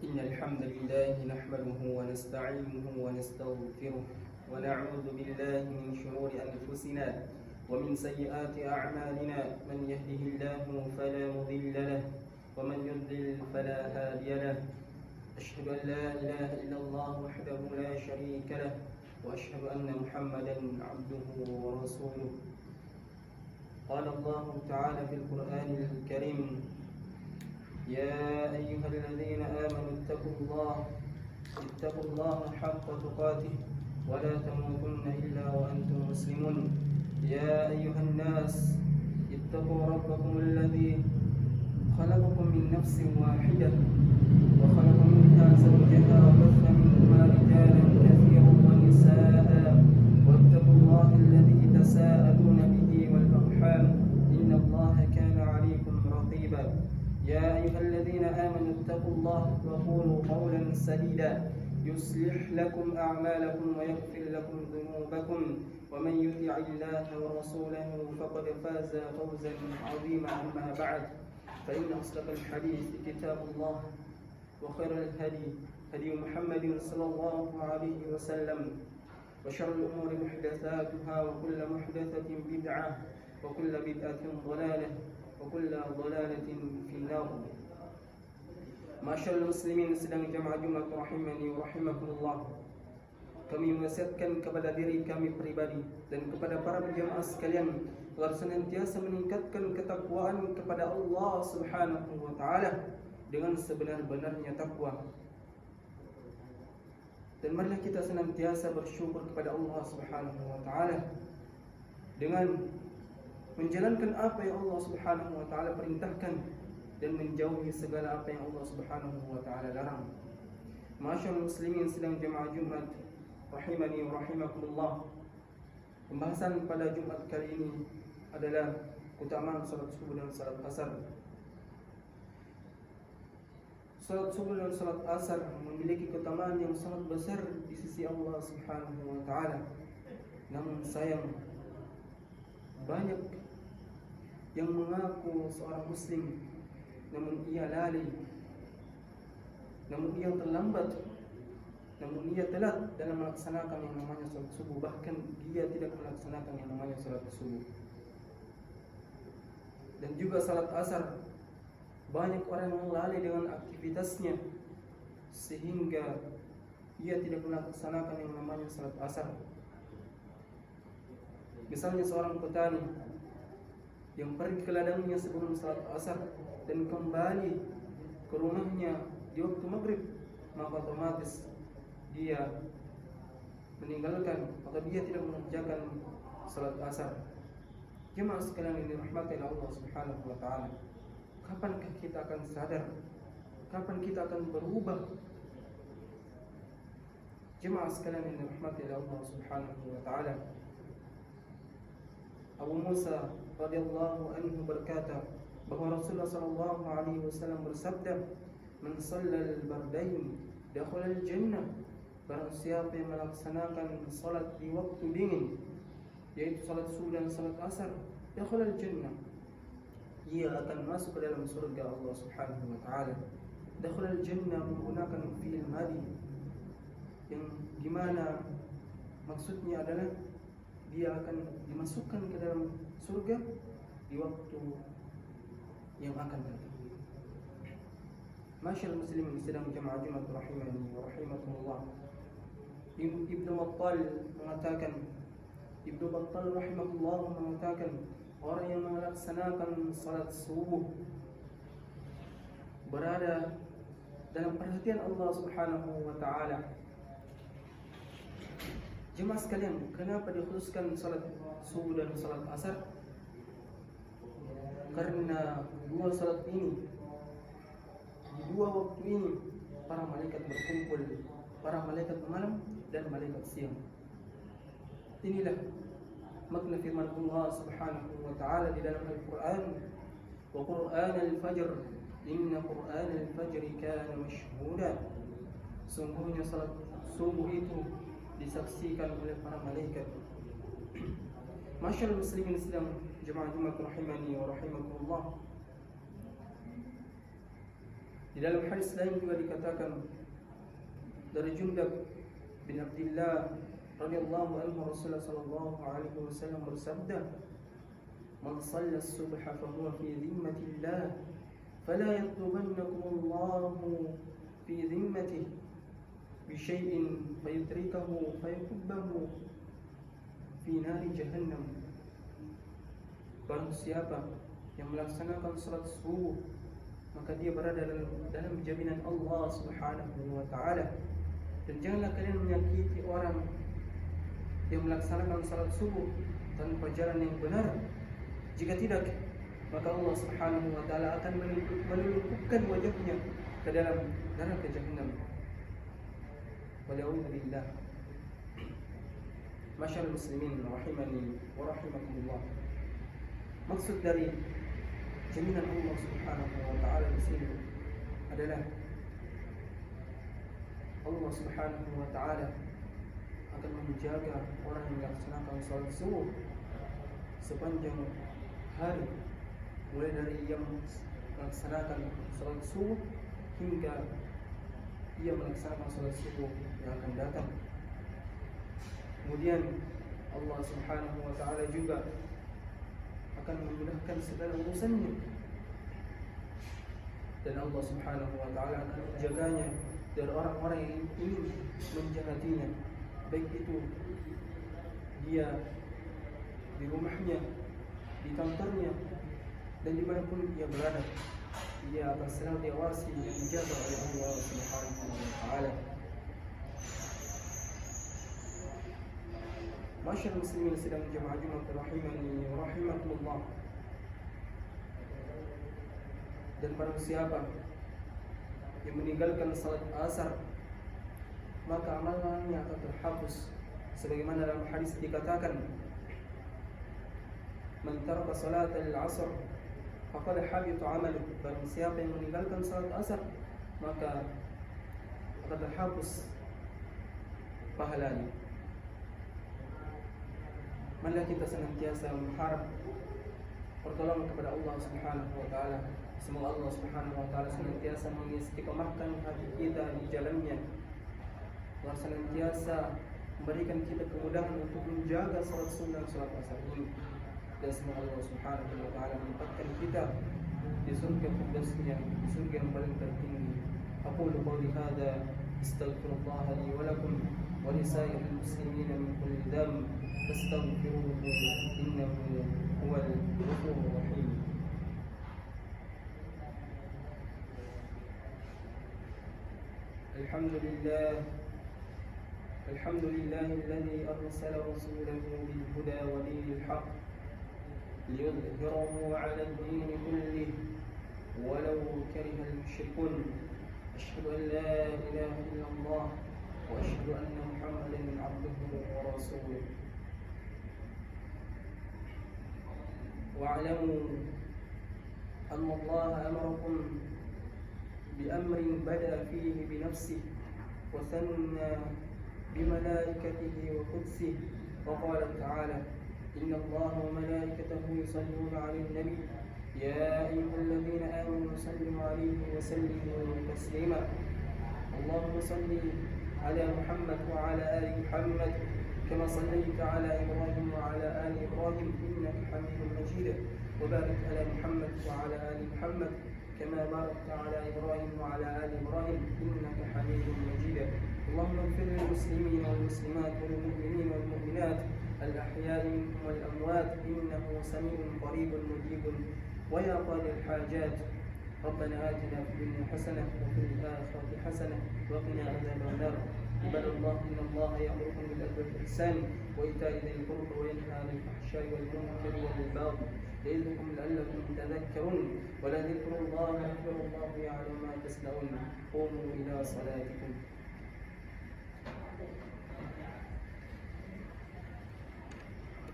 إن الحمد لله نحمده ونستعينه ونستغفره ونعوذ بالله من شرور أنفسنا ومن سيئات أعمالنا. من يهده الله فلا مضل له ومن يضلل فلا هادي له. أشهد أن لا إله إلا الله وحده لا شريك له وأشهد أن محمدا عبده ورسوله. قال الله تعالى في القرآن الكريم: يا أيها الذين آمنوا اتقوا الله حق تقاته ولا تموتن إلا وأنتم مسلمون. يا أيها الناس اتقوا ربكم الذي خلقكم من نفس واحدة وخلق منها زوجها وبث منهما رجالا كثيرا ونساء واتقوا الله الذي تساءلون به والأرحام إن الله كان عليكم رقيبا. يا أيها الذين آمنوا اتقوا الله وقولوا قولا سديدا يصلح لكم أعمالكم ويغفر لكم ذنوبكم ومن يطع الله ورسوله فقد فاز فوزا عظيما. أما بعد، فإن أصدق الحديث كتاب الله وخير الهدي هدي محمد صلى الله عليه وسلم وشر الأمور محدثاتها وكل محدثة بدعة وكل بدعة ضلالة وكل ضلالة في النار. Masyaallah muslimin sedang jamaah Jumat rahimani wa rahimakumullah. Kami mewasiatkan kepada diri kami pribadi dan kepada para jamaah sekalian agar senantiasa meningkatkan ketakwaan kepada Allah Subhanahu wa taala dengan sebenar-benarnya takwa. Dan marilah kita senantiasa bersyukur kepada Allah Subhanahu wa taala dengan menjalankan apa yang Allah Subhanahu wa taala perintahkan dan menjauhi segala apa yang Allah Subhanahu wa taala larang. Masyaallah muslimin sedang jemaah Jumat rahimani wa rahimakumullah. Pembahasan pada Jumat kali ini adalah keutamaan salat subuh dan salat asar. Salat subuh dan salat asar memiliki keutamaan yang sangat besar di sisi Allah Subhanahu wa taala. Namun sayang, banyak yang mengaku seorang muslim namun ia lalai, namun ia terlambat, namun ia telat dalam melaksanakan yang namanya salat subuh. Bahkan dia tidak melaksanakan yang namanya salat subuh. Dan juga salat asar, banyak orang yang lalai dengan aktivitasnya sehingga ia tidak melaksanakan yang namanya salat asar. Misalnya seorang petani yang pergi ke ladangnya sebelum salat asar dan kembali ke rumahnya di waktu maghrib, maka otomatis dia meninggalkan atau dia tidak mengerjakan salat asar. Jemaah sekalian yang dirahmati Allah Subhanahu wa taala, kapankah kita akan sadar? Kapan kita akan berubah? Jemaah sekalian yang dirahmati Allah Subhanahu wa taala, Abu Musa radhiyallahu anhu berkata bahwa Rasulullah sallallahu alaihi wasallam bersabda, "Man shallal bardain dakhala al-jannah." Barang siapa yang melaksanakan salat di waktu dingin, yaitu salat subuh dan salat asar, dakhala al-jannah, ia akan masuk ke dalam surga Allah Subhanahu wa taala. Dakhala al-jannah menggunakan fi'il madi yang dimana maksudnya adalah dia akan dimasukkan ke dalam surga di waktu yang akan datang. Masyaallah muslimin sedang jemaah Jumat rahimani wa rahimakumullah. Ibnu Battal rahimahullah mengatakan, orang yang melaksanakan salat subuh berada dalam perhatian Allah Subhanahu wa taala. Jemaah sekalian, kenapa dikhususkan salat subuh dan salat asar? Karena dua salat ini, di dua waktu ini, para malaikat berkumpul, para malaikat malam dan malaikat siang. Inilah makna firman Allah Subhanahu wa taala di dalam Al-Qur'an, "Wa Qur'an al-fajr, inna Qur'an al-fajr kana mashhuda." Sungguhnya salat subuh itu disaksikan oleh para malaikat. Masyaallah muslimin sedang jemaah Jumat rahimani wa rahimakumullah. Di dalam hadis lain juga dikatakan dari Jundab bin Abdullah radhiyallahu anhu, Rasulullah sallallahu alaihi wasallam bersabda, "Man shalla as-subha fa huwa fi dhimmatillah, fala yatlubannakum Allahu fi dhimmatihi bi syai'in fayutrikahu fayukubbahu fi nari jahannam." Barang siapa yang melaksanakan salat subuh, maka dia berada dalam jaminan Allah Subhanahu wa taala. Dan janganlah kalian menyakiti orang yang melaksanakan salat subuh tanpa jalan yang benar. Jika tidak, maka Allah Subhanahu wa taala akan menelupkan wajahnya ke dalam neraka jahannam. Wala'udzu billah. Masyaallah muslimin rahimani wa rahimakumullah. Maksud dari jaminan Allah Subhanahu wa taala di sini adalah Allah Subhanahu wa taala akan menjaga orang yang melaksanakan salat subuh sepanjang hari, mulai dari ia melaksanakan salat subuh hingga ia melaksanakan salat subuh yang akan datang. Kemudian Allah Subhanahu wa taala juga akan memudahkan segala urusannya, dan Allah Subhanahu wa taala akan menjaganya dari orang-orang yang ingin menjahatinya, baik itu dia di rumahnya, di kantornya, dan dimanapun dia berada, dia akan selalu diawasi dan dijaga oleh Allah Subhanahu wa taala. Masyaallah muslimin sedang jemaah Jumat rahimani wa rahimakumullah. Dan barang siapa yang meninggalkan salat asar, maka amalannya akan terhapus, sebagaimana dalam hadis dikatakan, "Man taraka salat al-'asr faqad habita 'amaluhu." Barang siapa yang meninggalkan salat asar, maka akan terhapus pahalanya. Marilah kita senantiasa mengharap pertolongan kepada Allah Subhanahu wa taala. Semoga Allah Subhanahu wa taala senantiasa mengistiqomahkan hati kita di jalannya, dan senantiasa memberikan kita kemudahan untuk menjaga salat sunnah salat asar ini. Dan semoga Allah Subhanahu wa taala menempatkan kita di surga firdausnya, di surga yang paling tertinggi. Aqulu qawli hadza astaghfirullah li wa lakum wa li sa'iril muslimin min kulli dhanb fastaghfiruhu innahu huwal ghafurur rahim. الحمد لله الذي أرسل رسوله بالهدى ودين الحق ليظهره على الدين كله ولو كره المشركون. أشهد أن لا إله إلا الله وأشهد أن محمدا عبده ورسوله. واعلموا أن الله أمركم بأمر بدأ فيه بنفسه وثنى بملائكته وقدسه، وقال تعالى: إن الله وملائكته يصلون على النبي يا أيها الذين آمنوا صلوا عليه وسلموا تسليما. اللهم صل على محمد وعلى آل محمد كما صليت على إبراهيم وعلى آل إبراهيم إنك حميد مجيد، وبارك على محمد وعلى آل محمد كما باركت على إبراهيم وعلى آل إبراهيم إنك حميد مجيد. اللهم اغفر للمسلمين والمسلمات والمؤمنين والمؤمنات الأحياء منهم والأموات إنه سميع قريب مجيب ويا قاضي الحاجات. ربنا آتنا في الدنيا حسنة وفي الآخرة حسنة وقنا عذاب النار. عباد الله، إن الله يأمركم بالعدل والإحسان وإيتاء ذي القربى وينهى عن الفحشاء والمنكر والبغي يعظكم لعلكم تذكرون. ولذكر الله أكبر والله يعلم ما تصنعون. قوموا إلى صلاتكم.